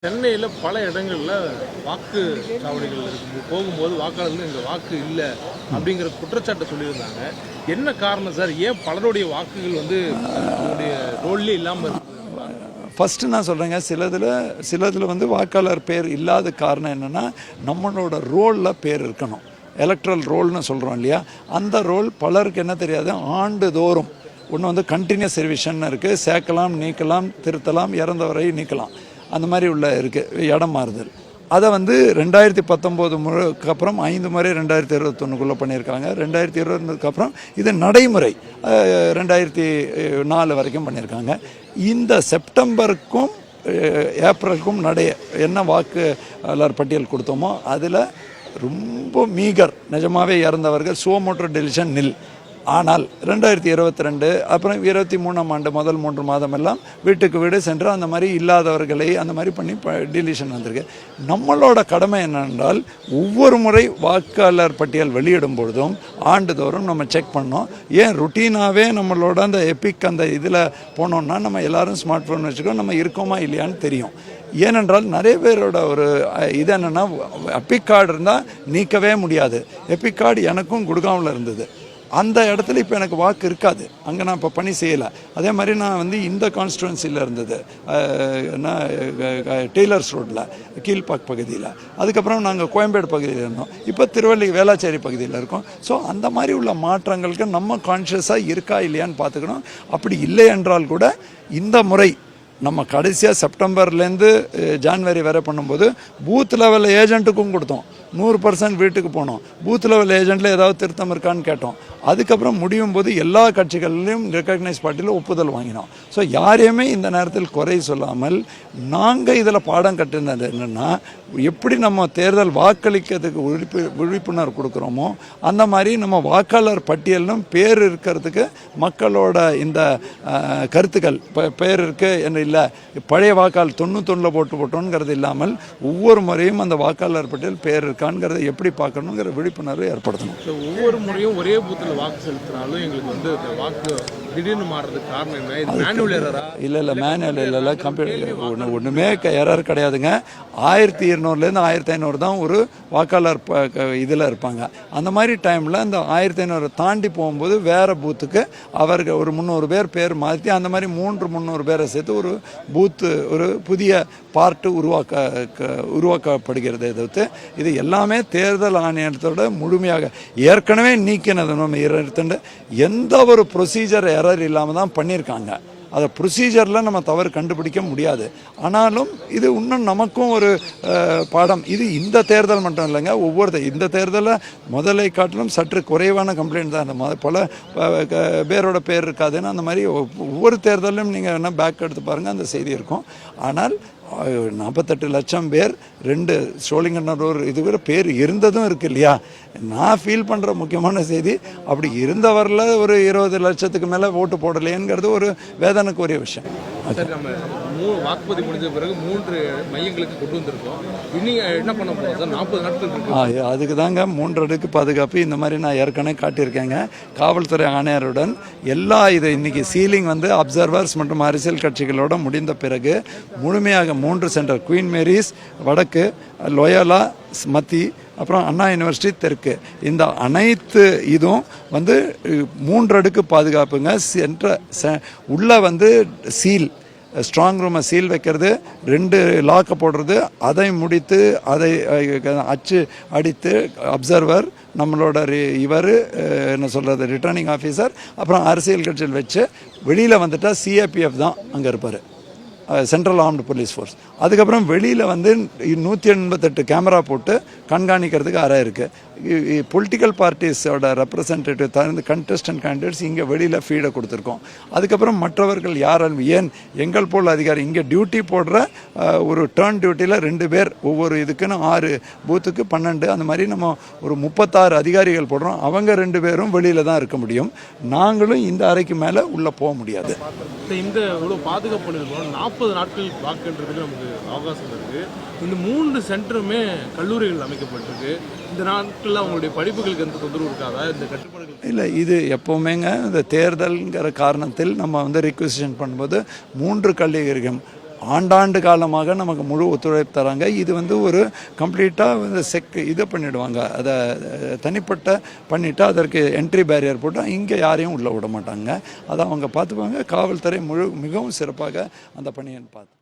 சென்னையில் பல இடங்களில் வாக்கு சாவடிகள் இருக்குது. போகும்போது வாக்காளர்கள் இங்கே வாக்கு இல்லை அப்படிங்கிற குற்றச்சாட்டை சொல்லியிருந்தாங்க. என்ன காரணம் சார்? ஏன் பலருடைய வாக்குகள் அவங்களுடைய ரோல்லே இல்லாமல் இருக்குது? ஃபஸ்ட்டு நான் சொல்கிறேங்க, சிலதில் வந்து வாக்காளர் பேர் இல்லாத காரணம் என்னென்னா, நம்மளோட ரோலில் பேர் இருக்கணும். எலக்ட்ரல் ரோல்னு சொல்கிறோம் இல்லையா, அந்த ரோல் பலருக்கு என்ன தெரியாது, ஆண்டுதோறும் ஒன்று வந்து கண்டினியூஸ் ரிவிஷன் இருக்குது. சேர்க்கலாம், நீக்கலாம், திருத்தலாம், இறந்தவரை நீக்கலாம், அந்த மாதிரி உள்ள இருக்குது இடம் மாறுதல். அதை வந்து 2019 முறைக்கு அப்புறம் 5 முறை 2021க்குள்ளே பண்ணியிருக்காங்க. 2020க்கு அப்புறம் இது நடைமுறை 2004 வரைக்கும் பண்ணியிருக்காங்க. இந்த செப்டம்பருக்கும் ஏப்ரலுக்கும் என்ன வாக்காளர் பட்டியல் கொடுத்தோமோ அதில் ரொம்ப மீகர், நிஜமாகவே இறந்தவர்கள் சுவமோட்டர் டெலிஷன் நில். ஆனால் 2022 அப்புறம் 23ஆம் ஆண்டு முதல் 3 மாதம் எல்லாம் வீட்டுக்கு வீடு சென்று அந்த மாதிரி இல்லாதவர்களை அந்த மாதிரி பண்ணி டிலீஷன் வந்திருக்கு. நம்மளோட கடமை என்னென்றால், ஒவ்வொரு முறை வாக்காளர் பட்டியல் வெளியிடும் பொழுதும் ஆண்டுதோறும் நம்ம செக் பண்ணோம். ஏன் ருட்டீனாகவே நம்மளோட அந்த எபிக் அந்த இதில் போனோம்னா நம்ம எல்லோரும் ஸ்மார்ட் ஃபோன் வச்சுக்கோ, நம்ம இருக்கோமா இல்லையான்னு தெரியும். ஏனென்றால் நிறைய பேரோட ஒரு இது என்னென்னா, எபிக் கார்டு இருந்தால் நீக்கவே முடியாது. எபிக் கார்டு எனக்கும் குடுகாமில் இருந்தது. அந்த இடத்துல இப்போ எனக்கு வாக்கு இருக்காது, அங்கே நான் இப்போ பணி செய்யலை. அதே மாதிரி நான் வந்து இந்த கான்ஸ்டுவன்சியில் இருந்தது டெய்லர்ஸ் ரோட்டில் கீழ்பாக் பகுதியில், அதுக்கப்புறம் நாங்கள் கோயம்பேடு பகுதியில் இருந்தோம், இப்போ வேளாச்சேரி பகுதியில் இருக்கோம். ஸோ அந்த மாதிரி உள்ள மாற்றங்களுக்கு நம்ம கான்ஷியஸாக இருக்கா இல்லையான்னு பார்த்துக்கணும். அப்படி இல்லை என்றால் கூட இந்த முறை நம்ம கடைசியாக செப்டம்பர்லேருந்து ஜான்வரி வரை பண்ணும்போது பூத் லெவல் ஏஜென்ட்டுக்கும் கொடுத்தோம். 100% வீட்டுக்கு போனோம். பூத் லெவல் ஏஜென்ட்டில் ஏதாவது திருத்தம் இருக்கான்னு கேட்டோம். அதுக்கப்புறம் முடியும் போது எல்லா கட்சிகளிலையும் ரெக்கக்னைஸ் பார்ட்டியில் ஒப்புதல் வாங்கினோம். ஸோ யாரையுமே இந்த நேரத்தில் குறை சொல்லாமல் நாங்கள் இதில் பாடம் கட்டினது என்னென்னா, எப்படி நம்ம தேர்தல் வாக்களிக்கிறதுக்கு விழிப்புணர்வு கொடுக்குறோமோ அந்த மாதிரி நம்ம வாக்காளர் பட்டியலும் பேர் இருக்கிறதுக்கு மக்களோட இந்த கருத்துக்கள் பேர் இருக்கு என்று இல்லை, பழைய வாக்காளர் 91 போட்டோங்கிறது இல்லாமல் ஒவ்வொரு முறையும் அந்த வாக்காளர் பட்டியல் பேர் இருக்கான்ங்கிறத எப்படி பார்க்கணுங்கிற விழிப்புணர்வு ஏற்படுத்தணும். ஒவ்வொரு முறையும் ஒரே பூத்தில் வாக்கு செலுத்தினாலும் எங்களுக்கு வாக்கு திடீர்னு மாறுறதுக்கு காரணம் என்ன? இது மேனுவல் எரரா? இல்லை மேனுவல் இல்லை, கம்ப்யூட்டர் ஒன்றுமே எரர் கிடையாதுங்க. 1200லேருந்து 1500 தான் ஒரு வாக்காளர் இதில் இருப்பாங்க. அந்த மாதிரி டைமில் அந்த 1500 தாண்டி போகும்போது வேறு பூத்துக்கு அவர்கள் ஒரு 300 பேர் மாற்றி அந்த மாதிரி 300 பேரை சேர்த்து ஒரு பூத்து ஒரு புதிய பார்ட்டு உருவாக்கப்படுகிறது. எதிர்த்து இது எல்லாமே தேர்தல் ஆணையத்தோட முழுமையாக ஏற்கனவே நீக்கினது. நம்ம எந்த ஒரு ப்ரொசீஜர் எரர் இல்லாமல் தான் பண்ணியிருக்காங்க. அதை ப்ரொசீஜரில் நம்ம தவறு கண்டுபிடிக்க முடியாது. ஆனாலும் இது இன்னும் நமக்கும் ஒரு பாடம். இது இந்த தேர்தல் மட்டும் இல்லைங்க, இந்த தேர்தலில் முதலை காட்டிலும் சற்று குறைவான கம்ப்ளைண்ட் தான். அந்த பல பேரோட பேர் இருக்காதுன்னு அந்த மாதிரி ஒவ்வொரு தேர்தலும் நீங்கள் என்ன பேக் எடுத்து பாருங்கள், அந்த செய்தி இருக்கும். ஆனால் 48 லட்சம் பேர் 2 சோழிங்கநல்லூர் இதுவரை பேர் இருந்ததும் இருக்கு இல்லையா. நான் ஃபீல் பண்ணுற முக்கியமான செய்தி, அப்படி இருந்தவரில் ஒரு 20 லட்சத்துக்கு மேலே ஓட்டு போடலையேங்கிறது ஒரு வேதனைக்குரிய விஷயம். நம்ம வாக்குப்பதிவு முடிஞ்ச பிறகு 3 மையங்களுக்கு கொண்டு வந்திருக்கோம். இன்னும் என்ன பண்ண போகிறோம் சார்? 40 நாட்கள் இருக்கு. அதுக்கு தாங்க 3 அடுக்கு பாதுகாப்பு இந்த மாதிரி நான் ஏற்கனவே காட்டியிருக்கேங்க. காவல்துறை ஆணையருடன் எல்லா இது இன்னைக்கு சீலிங் வந்து அப்சர்வர்ஸ் மற்றும் அரசியல் கட்சிகளோட முடிந்த பிறகு முழுமையாக 3 சென்டர், குயின் மேரிஸ் வடக்கு, லோயாலா மத்தி, அப்புறம் அண்ணா யூனிவர்சிட்டி தெற்கு, இந்த அனைத்து இதுவும் வந்து 3 அடுக்கு பாதுகாப்புங்க. உள்ள வந்து சீல், ஸ்ட்ராங் ரூமை சீல் வைக்கிறது, 2 லாக்கை போடுறது, அதை முடித்து அதை அச்சு அடித்து அப்சர்வர் நம்மளோட இவர் என்ன சொல்கிறது ரிட்டர்னிங் ஆஃபீஸர், அப்புறம் அரசியல் கட்சியில் வச்சு வெளியில் வந்துட்டால் சிஏபிஎஃப் தான் அங்கே இருப்பார், சென்ட்ரல் ஆர்ம்டு போலீஸ் ஃபோர்ஸ். அதுக்கப்புறம் வெளியில் வந்து 188 கேமரா போட்டு கண்காணிக்கிறதுக்கு அறை இருக்குது. பொலிட்டிக்கல் பார்ட்டிஸோட ரெப்ரசன்டேட்டிவ் தகுந்த கண்டெஸ்டன்ட் கேண்டிடேட்ஸ் இங்கே வெளியில் ஃபீடை கொடுத்துருக்கோம். அதுக்கப்புறம் மற்றவர்கள் யாரும் ஏன் எங்கள் போல் அதிகாரி இங்கே டியூட்டி போடுற ஒரு டர்ன் டியூட்டியில் 2 பேர் ஒவ்வொரு இதுக்குன்னு 6 பூத்துக்கு 12 அந்த மாதிரி நம்ம ஒரு 36 அதிகாரிகள் போடுறோம். அவங்க 2 பேரும் வெளியில் தான் இருக்க முடியும். நாங்களும் இந்த அறைக்கு மேலே உள்ளே போக முடியாது. இந்த இவ்வளோ பாதுகாப்பு 40 நாட்கள் வாக்குன்றதுக்கு நமக்கு அவகாசம் இருக்குது. இந்த 3 சென்டருமே கல்லூரிகள் அமைக்கப்பட்டிருக்கு. இந்த நாட்களில் அவங்களுடைய படிப்புகளுக்கு எந்த தொந்தரவு இருக்காதா? இந்த கட்டுப்பாடுகள் இல்லை, இது எப்போவுமேங்க இந்த தேர்தல்ங்கிற காரணத்தில் நம்ம வந்து ரிக்வெஸ்டிஷன் பண்ணும்போது 3 கல்லூரிகள் ஆண்டாண்டு காலமாக நமக்கு முழு ஒத்துழைப்பு தராங்க. இது வந்து ஒரு கம்ப்ளீட்டாக வந்து இதை பண்ணிவிடுவாங்க, அதை தனிப்பட்ட பண்ணிவிட்டு அதற்கு என்ட்ரி பேரியர் போட்டால் இங்கே யாரையும் உள்ளே விட மாட்டாங்க. அதை அவங்க பார்த்துப்பாங்க. காவல்துறை மிகவும் சிறப்பாக அந்த பணியை பார்த்து